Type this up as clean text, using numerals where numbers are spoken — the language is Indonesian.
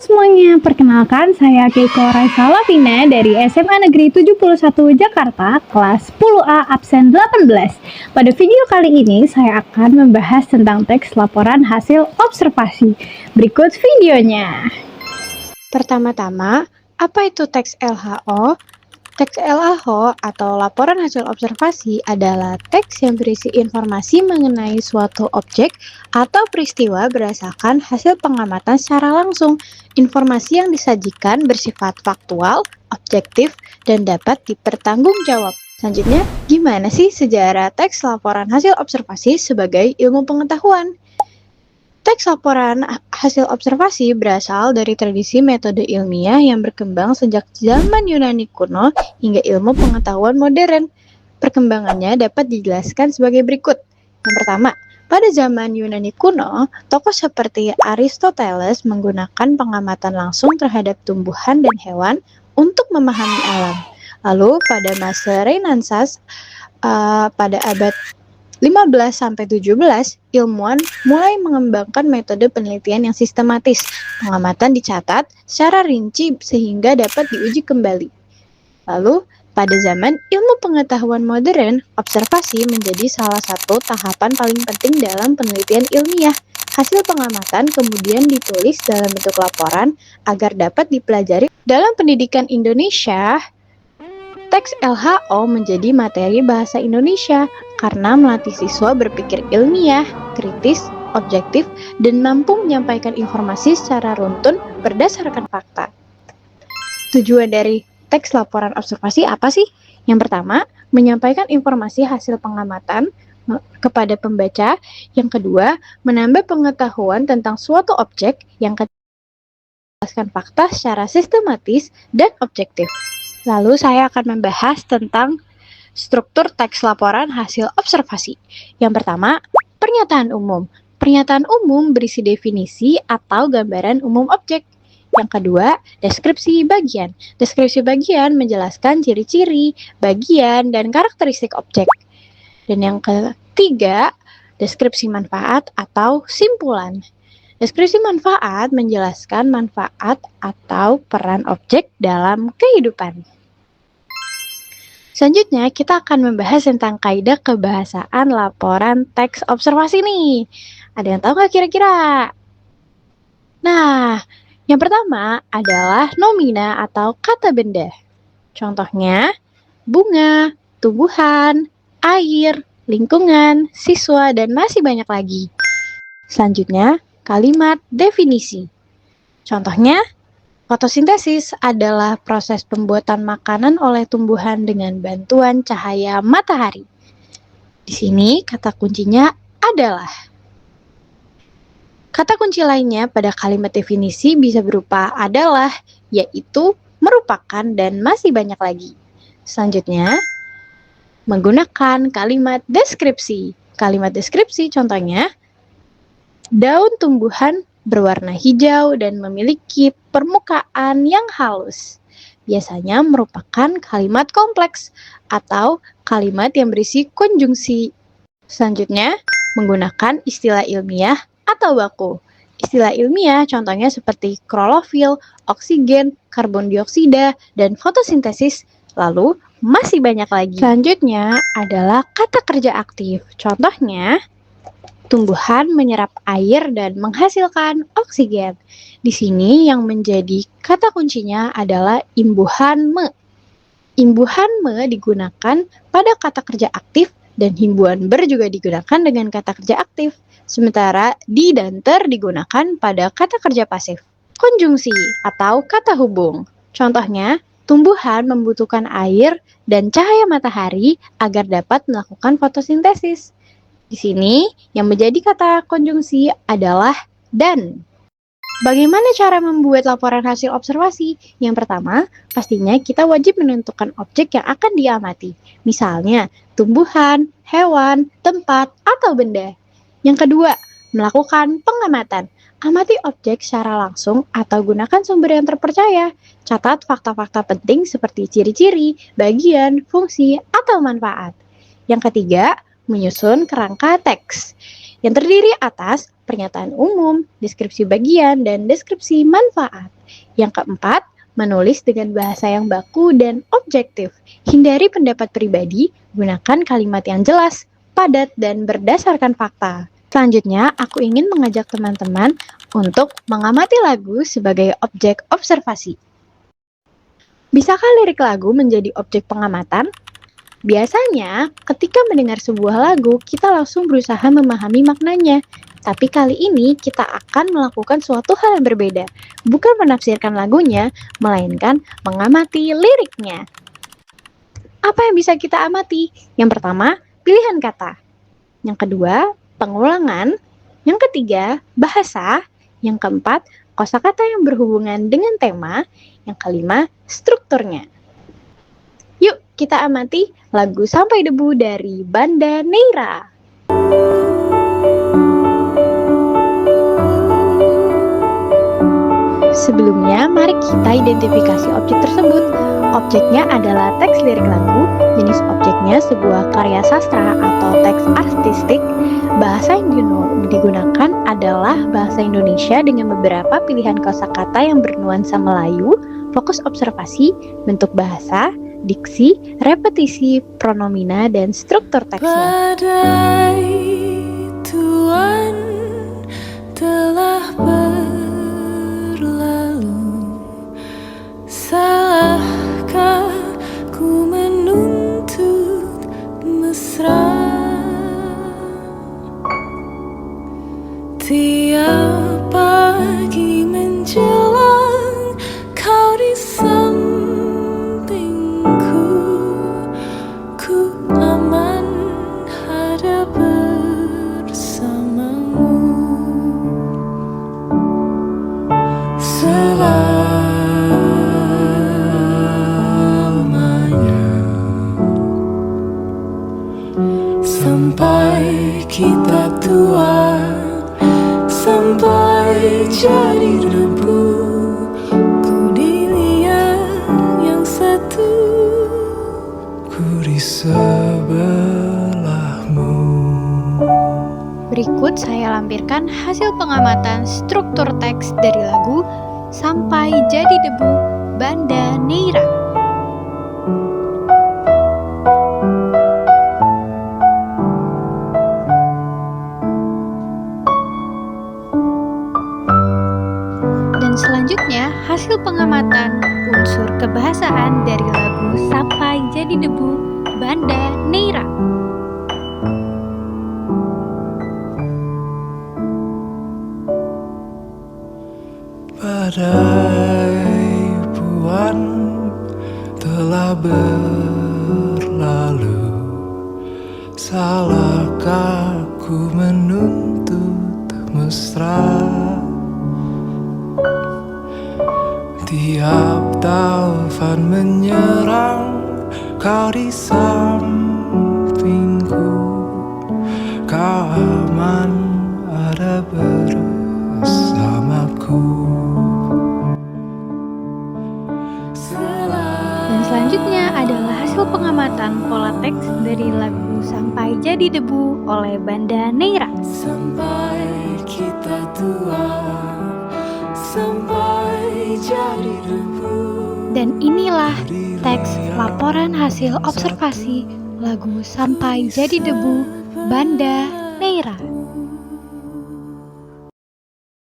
Semuanya, perkenalkan saya Keiko Raisa Lavina dari SMA Negeri 71 Jakarta, kelas 10A absen 18. Pada video kali ini saya akan membahas tentang teks laporan hasil observasi. Berikut videonya. Pertama-tama, apa itu teks LHO? Teks LHO atau laporan hasil observasi adalah teks yang berisi informasi mengenai suatu objek atau peristiwa berdasarkan hasil pengamatan secara langsung. Informasi yang disajikan bersifat faktual, objektif, dan dapat dipertanggungjawab. Selanjutnya, gimana sih sejarah teks laporan hasil observasi sebagai ilmu pengetahuan? Teks laporan hasil observasi berasal dari tradisi metode ilmiah yang berkembang sejak zaman Yunani kuno hingga ilmu pengetahuan modern. Perkembangannya dapat dijelaskan sebagai berikut. Yang pertama, pada zaman Yunani kuno, tokoh seperti Aristoteles menggunakan pengamatan langsung terhadap tumbuhan dan hewan untuk memahami alam. Lalu pada masa Renaissance, pada abad 15-17, ilmuwan mulai mengembangkan metode penelitian yang sistematis. Pengamatan dicatat secara rinci sehingga dapat diuji kembali. Lalu, pada zaman ilmu pengetahuan modern, observasi menjadi salah satu tahapan paling penting dalam penelitian ilmiah. Hasil pengamatan kemudian ditulis dalam bentuk laporan agar dapat dipelajari dalam pendidikan Indonesia. Teks LHO menjadi materi bahasa Indonesia karena melatih siswa berpikir ilmiah, kritis, objektif, dan mampu menyampaikan informasi secara runtun berdasarkan fakta. Tujuan dari teks laporan observasi apa sih? Yang pertama, menyampaikan informasi hasil pengamatan kepada pembaca. Yang kedua, menambah pengetahuan tentang suatu objek. Yang ketiga, menjelaskan fakta secara sistematis dan objektif. Lalu saya akan membahas tentang struktur teks laporan hasil observasi. Yang pertama, pernyataan umum. Pernyataan umum berisi definisi atau gambaran umum objek. Yang kedua, deskripsi bagian. Deskripsi bagian menjelaskan ciri-ciri, bagian, dan karakteristik objek. Dan yang ketiga, deskripsi manfaat atau simpulan. Deskripsi manfaat menjelaskan manfaat atau peran objek dalam kehidupan. Selanjutnya, kita akan membahas tentang kaidah kebahasaan laporan teks observasi nih. Ada yang tahu nggak kira-kira? Nah, yang pertama adalah nomina atau kata benda. Contohnya, bunga, tumbuhan, air, lingkungan, siswa, dan masih banyak lagi. Selanjutnya, kalimat definisi. Contohnya, fotosintesis adalah proses pembuatan makanan oleh tumbuhan dengan bantuan cahaya matahari. Di sini kata kuncinya adalah. Kata kunci lainnya pada kalimat definisi bisa berupa adalah, yaitu, merupakan, dan masih banyak lagi. Selanjutnya, menggunakan kalimat deskripsi. Kalimat deskripsi contohnya, daun tumbuhan berwarna hijau dan memiliki permukaan yang halus. Biasanya merupakan kalimat kompleks atau kalimat yang berisi konjungsi. Selanjutnya, menggunakan istilah ilmiah atau baku. Istilah ilmiah contohnya seperti klorofil, oksigen, karbon dioksida, dan fotosintesis. Lalu, masih banyak lagi. Selanjutnya adalah kata kerja aktif. Contohnya, tumbuhan menyerap air dan menghasilkan oksigen. Di sini yang menjadi kata kuncinya adalah imbuhan me. Imbuhan me digunakan pada kata kerja aktif dan himbuan ber juga digunakan dengan kata kerja aktif. Sementara di dan ter digunakan pada kata kerja pasif. Konjungsi atau kata hubung. Contohnya, tumbuhan membutuhkan air dan cahaya matahari agar dapat melakukan fotosintesis. Di sini, yang menjadi kata konjungsi adalah dan. Bagaimana cara membuat laporan hasil observasi? Yang pertama, pastinya kita wajib menentukan objek yang akan diamati. Misalnya, tumbuhan, hewan, tempat, atau benda. Yang kedua, melakukan pengamatan. Amati objek secara langsung atau gunakan sumber yang terpercaya. Catat fakta-fakta penting seperti ciri-ciri, bagian, fungsi, atau manfaat. Yang ketiga, menyusun kerangka teks. yang terdiri atas pernyataan umum, deskripsi bagian, dan deskripsi manfaat. Yang keempat, menulis dengan bahasa yang baku dan objektif. Hindari pendapat pribadi, gunakan kalimat yang jelas, padat, dan berdasarkan fakta. Selanjutnya, aku ingin mengajak teman-teman untuk mengamati lagu sebagai objek observasi. Bisakah lirik lagu menjadi objek pengamatan? Biasanya, ketika mendengar sebuah lagu, kita langsung berusaha memahami maknanya. Tapi kali ini kita akan melakukan suatu hal yang berbeda. Bukan menafsirkan lagunya, melainkan mengamati liriknya. Apa yang bisa kita amati? Yang pertama, pilihan kata. Yang kedua, pengulangan. Yang ketiga, bahasa. Yang keempat, kosakata yang berhubungan dengan tema. Yang kelima, strukturnya. Yuk, kita amati lagu Sampai Debu dari Banda Neira. Sebelumnya, mari kita identifikasi objek tersebut. Objeknya adalah teks lirik lagu, jenis objeknya sebuah karya sastra atau teks artistik. Bahasa yang digunakan adalah bahasa Indonesia dengan beberapa pilihan kosakata yang bernuansa Melayu, fokus observasi, bentuk bahasa, diksi, repetisi, pronomina, dan struktur teksnya. Badai Tuhan telah berlalu, salahkah ku menuntut mesra? Tiap pagi menjelang kau di sampingku, ku aman ada bersamamu. Selamanya sampai kita tua, sampai jadi debu, ku dilihat yang satu, ku di sebelahmu. Berikut saya lampirkan hasil pengamatan struktur teks dari lagu Sampai Jadi Debu Banda Neira. Dan selanjutnya hasil pengamatan unsur kebahasaan dari lagu Sampai Jadi Debu Banda Neira. Badai puan telah berlalu, salahkah ku menuntut mesra? Tiap taufan menyerang, kau di sampingku, kau aman ada bersamaku. Dan selanjutnya adalah hasil pengamatan pola teks dari lagu Sampai Jadi Debu oleh Banda Neira. Sampai kita tua, sampai jadi debu. Dan inilah teks laporan hasil observasi lagu Sampai Jadi Debu Banda Neira.